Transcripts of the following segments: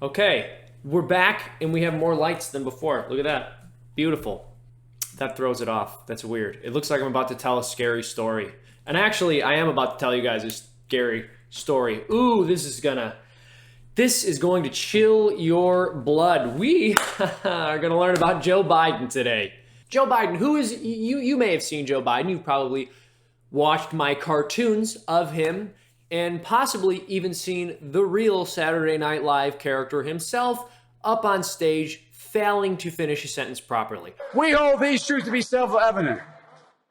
Okay, we're back and we have more lights than before. Look at that. Beautiful. That throws it off. That's weird. It looks like I'm about to tell a scary story. And actually, I am about to tell you guys a scary story. Ooh, this is going to chill your blood. We are going to learn about Joe Biden today. Joe Biden, who is, you may have seen Joe Biden. You've probably watched my cartoons of him and possibly even seen the real Saturday Night Live character himself up on stage, failing to finish a sentence properly. We hold these truths to be self-evident.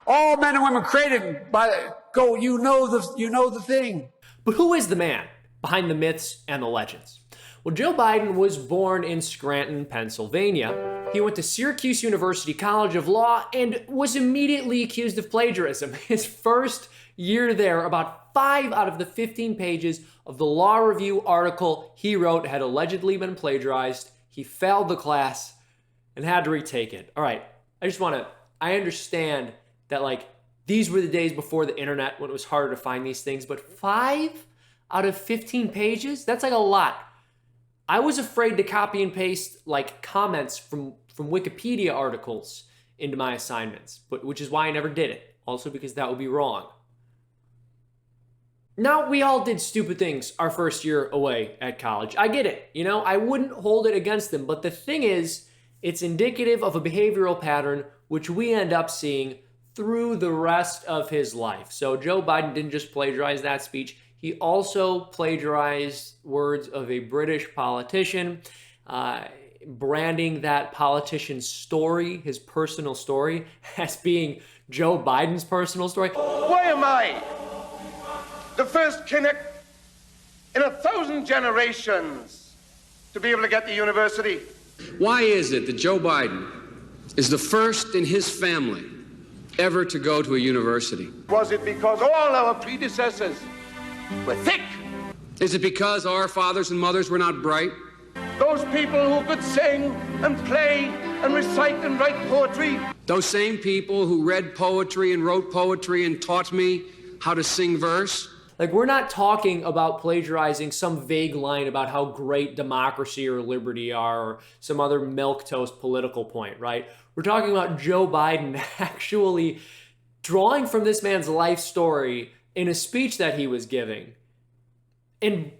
All men and women created by you know the thing. But who is the man behind the myths and the legends? Well, Joe Biden was born in Scranton, Pennsylvania. He went to Syracuse University College of Law and was immediately accused of plagiarism. His first year there, about 5 out of the 15 pages of the law review article he wrote had allegedly been plagiarized. He failed the class and had to retake it. All right, I understand that these were the days before the internet when it was harder to find these things, but 5 out of 15 pages? That's like a lot. I was afraid to copy and paste comments from Wikipedia articles into my assignments, which is why I never did it. Also because that would be wrong. Now, we all did stupid things our first year away at college. I get it. I wouldn't hold it against them. But the thing is, it's indicative of a behavioral pattern which we end up seeing through the rest of his life. So Joe Biden didn't just plagiarize that speech. He also plagiarized words of a British politician, branding that politician's story, his personal story, as being Joe Biden's personal story. Why am I the first Kinnick in 1,000 generations to be able to get to university? Why is it that Joe Biden is the first in his family ever to go to a university? Was it because all our predecessors were thick? Is it because our fathers and mothers were not bright? Those people who could sing and play and recite and write poetry? Those same people who read poetry and wrote poetry and taught me how to sing verse? We're not talking about plagiarizing some vague line about how great democracy or liberty are or some other milquetoast political point, right? We're talking about Joe Biden actually drawing from this man's life story in a speech that he was giving and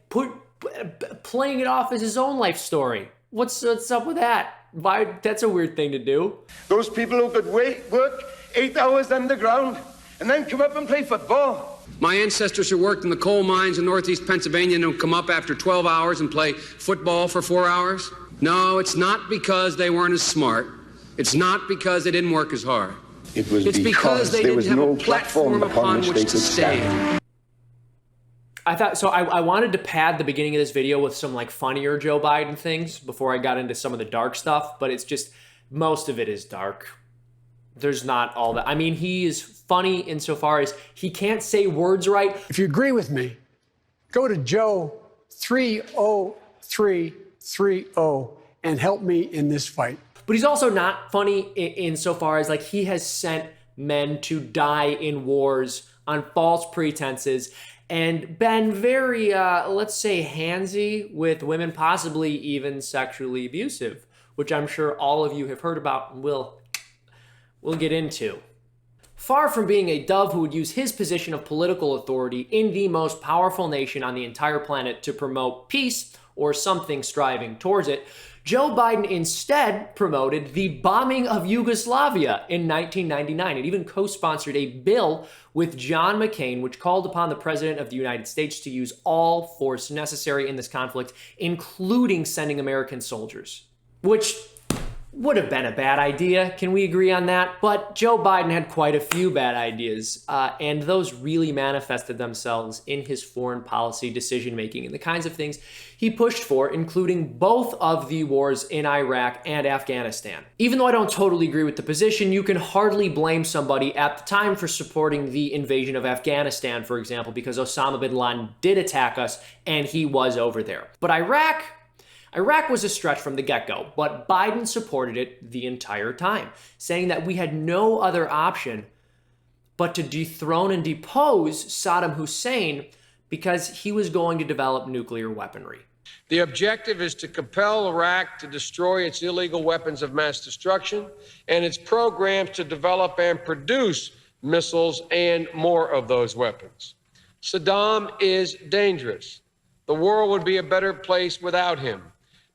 playing it off as his own life story. What's up with that? Why? That's a weird thing to do. Those people who could work 8 hours underground and then come up and play football. My ancestors who worked in the coal mines in northeast Pennsylvania and come up after 12 hours and play football for 4 hours? No, it's not because they weren't as smart. It's not because they didn't work as hard. It's because they didn't have a platform upon which to stand. I wanted to pad the beginning of this video with some funnier Joe Biden things before I got into some of the dark stuff, but it's just, most of it is dark. There's not all that. I mean, he is funny insofar as he can't say words right. If you agree with me, go to Joe 30330 and help me in this fight. But he's also not funny insofar as he has sent men to die in wars on false pretenses and been very, let's say, handsy with women, possibly even sexually abusive, which I'm sure all of you have heard about and we'll get into. Far from being a dove who would use his position of political authority in the most powerful nation on the entire planet to promote peace or something striving towards it, Joe Biden instead promoted the bombing of Yugoslavia in 1999 and even co-sponsored a bill with John McCain which called upon the President of the United States to use all force necessary in this conflict, including sending American soldiers, which would have been a bad idea. Can we agree on that? But Joe Biden had quite a few bad ideas, and those really manifested themselves in his foreign policy decision-making and the kinds of things he pushed for, including both of the wars in Iraq and Afghanistan. Even though I don't totally agree with the position, you can hardly blame somebody at the time for supporting the invasion of Afghanistan, for example, because Osama bin Laden did attack us and he was over there. But Iraq was a stretch from the get-go, but Biden supported it the entire time, saying that we had no other option but to dethrone and depose Saddam Hussein because he was going to develop nuclear weaponry. The objective is to compel Iraq to destroy its illegal weapons of mass destruction and its programs to develop and produce missiles and more of those weapons. Saddam is dangerous. The world would be a better place without him.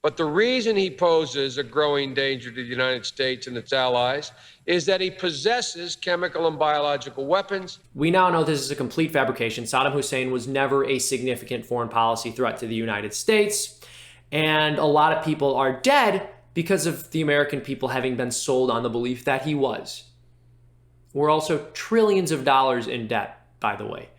But the reason he poses a growing danger to the United States and its allies is that he possesses chemical and biological weapons. We now know this is a complete fabrication. Saddam Hussein was never a significant foreign policy threat to the United States. And a lot of people are dead because of the American people having been sold on the belief that he was. We're also trillions of dollars in debt, by the way.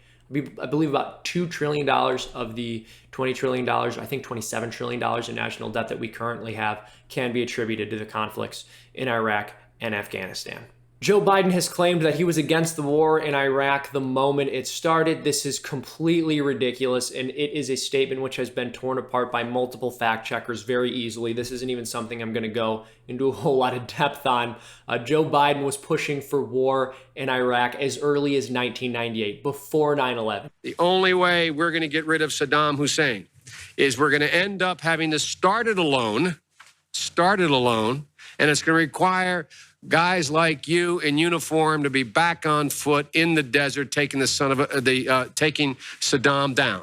I believe about $2 trillion of the $20 trillion, I think $27 trillion in national debt that we currently have can be attributed to the conflicts in Iraq and Afghanistan. Joe Biden has claimed that he was against the war in Iraq the moment it started. This is completely ridiculous, and it is a statement which has been torn apart by multiple fact checkers very easily. This isn't even something I'm going to go into a whole lot of depth on. Joe Biden was pushing for war in Iraq as early as 1998, before 9/11. The only way we're going to get rid of Saddam Hussein is we're going to end up having to start it alone, and it's going to require guys like you in uniform to be back on foot in the desert, taking taking Saddam down.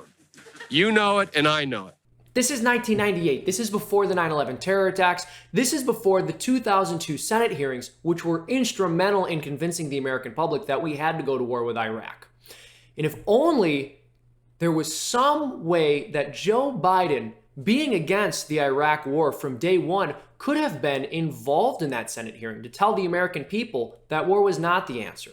You know it, and I know it. This is 1998. This is before the 9/11 terror attacks. This is before the 2002 Senate hearings, which were instrumental in convincing the American public that we had to go to war with Iraq. And if only there was some way that Joe Biden, being against the Iraq war from day one, could have been involved in that Senate hearing to tell the American people that war was not the answer.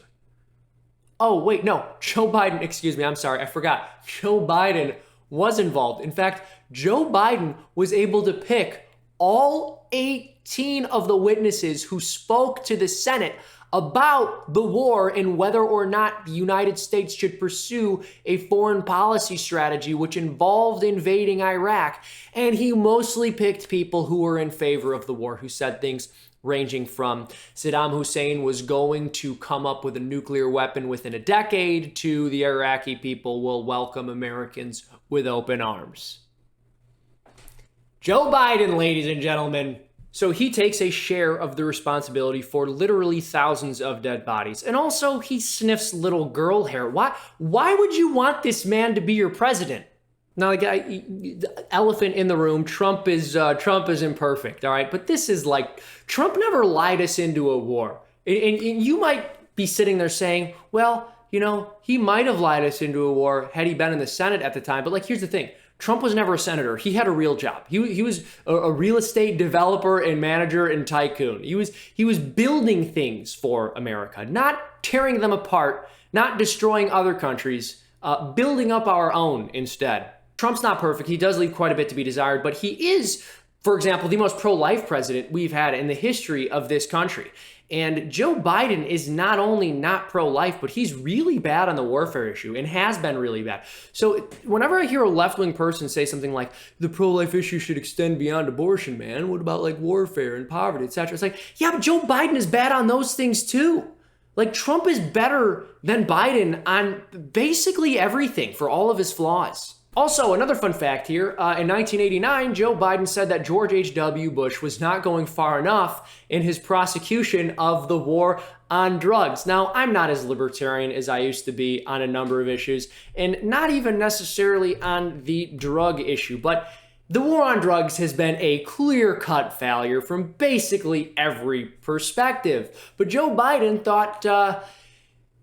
Oh, wait, no, Joe Biden, excuse me, I'm sorry, I forgot. Joe Biden was involved. In fact, Joe Biden was able to pick all 18 of the witnesses who spoke to the Senate about the war and whether or not the United States should pursue a foreign policy strategy which involved invading Iraq. And he mostly picked people who were in favor of the war, who said things ranging from Saddam Hussein was going to come up with a nuclear weapon within a decade to the Iraqi people will welcome Americans with open arms. Joe Biden, ladies and gentlemen. So he takes a share of the responsibility for literally thousands of dead bodies. And also he sniffs little girl hair. Why would you want this man to be your president? Now, the elephant in the room, Trump is imperfect, all right? But this is like, Trump never lied us into a war. And you might be sitting there saying, well, you know, he might have lied us into a war had he been in the Senate at the time. But like, here's the thing. Trump was never a senator. He had a real job. He was a real estate developer and manager and tycoon. He was building things for America, not tearing them apart, not destroying other countries, building up our own instead. Trump's not perfect. He does leave quite a bit to be desired, but he is, for example, the most pro-life president we've had in the history of this country. And Joe Biden is not only not pro-life, but he's really bad on the warfare issue and has been really bad. So whenever I hear a left-wing person say something like, the pro-life issue should extend beyond abortion, man, what about like warfare and poverty, etc.? It's like, yeah, but Joe Biden is bad on those things too. Like, Trump is better than Biden on basically everything for all of his flaws. Also, another fun fact here, in 1989, Joe Biden said that George H.W. Bush was not going far enough in his prosecution of the war on drugs. Now, I'm not as libertarian as I used to be on a number of issues, and not even necessarily on the drug issue, but the war on drugs has been a clear-cut failure from basically every perspective. But Joe Biden thought,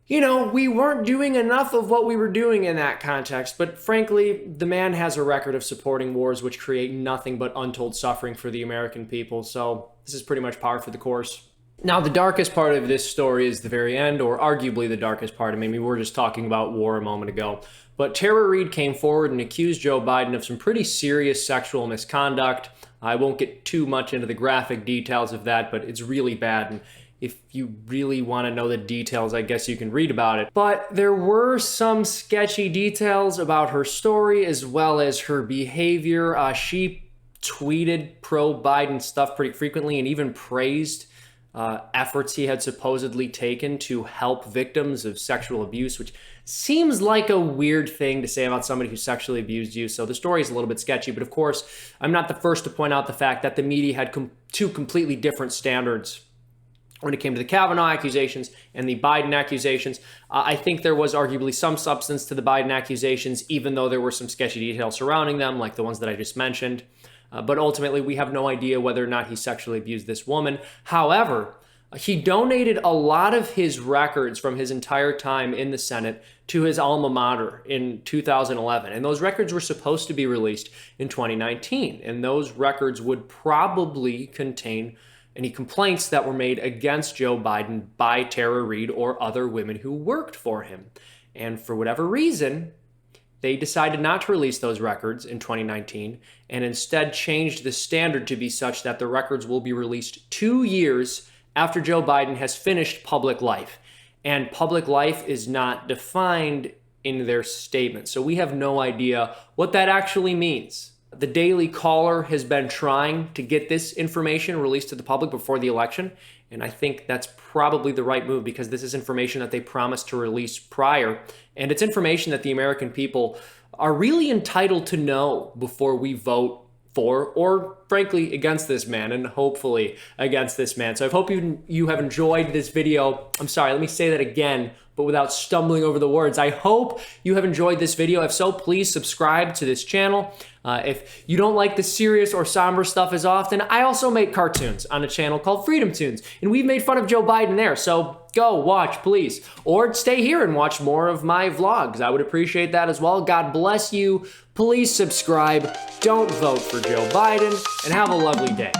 we weren't doing enough of what we were doing in that context. But frankly, the man has a record of supporting wars which create nothing but untold suffering for the American people. So this is pretty much par for the course. Now, the darkest part of this story is the very end, or arguably the darkest part. I mean, we were just talking about war a moment ago. But Tara Reade came forward and accused Joe Biden of some pretty serious sexual misconduct. I won't get too much into the graphic details of that, but it's really bad. And if you really want to know the details, I guess you can read about it. But there were some sketchy details about her story as well as her behavior. She tweeted pro-Biden stuff pretty frequently and even praised efforts he had supposedly taken to help victims of sexual abuse, which seems like a weird thing to say about somebody who sexually abused you. So the story is a little bit sketchy, but of course, I'm not the first to point out the fact that the media had two completely different standards when it came to the Kavanaugh accusations and the Biden accusations. I think there was arguably some substance to the Biden accusations, even though there were some sketchy details surrounding them, like the ones that I just mentioned. But ultimately, we have no idea whether or not he sexually abused this woman. However, he donated a lot of his records from his entire time in the Senate to his alma mater in 2011. And those records were supposed to be released in 2019. And those records would probably contain any complaints that were made against Joe Biden by Tara Reade or other women who worked for him. And for whatever reason, they decided not to release those records in 2019 and instead changed the standard to be such that the records will be released 2 years after Joe Biden has finished public life. And public life is not defined in their statement. So we have no idea what that actually means. The Daily Caller has been trying to get this information released to the public before the election, and I think that's probably the right move because this is information that they promised to release prior, and it's information that the American people are really entitled to know before we vote for or frankly against this man, and hopefully against this man. So I hope you have enjoyed this video. I'm sorry, let me say that again, but without stumbling over the words. I hope you have enjoyed this video. If so, please subscribe to this channel. If you don't like the serious or somber stuff as often, I also make cartoons on a channel called Freedom Tunes, and we've made fun of Joe Biden there, so go watch, please. Or stay here and watch more of my vlogs. I would appreciate that as well. God bless you. Please subscribe. Don't vote for Joe Biden, and have a lovely day.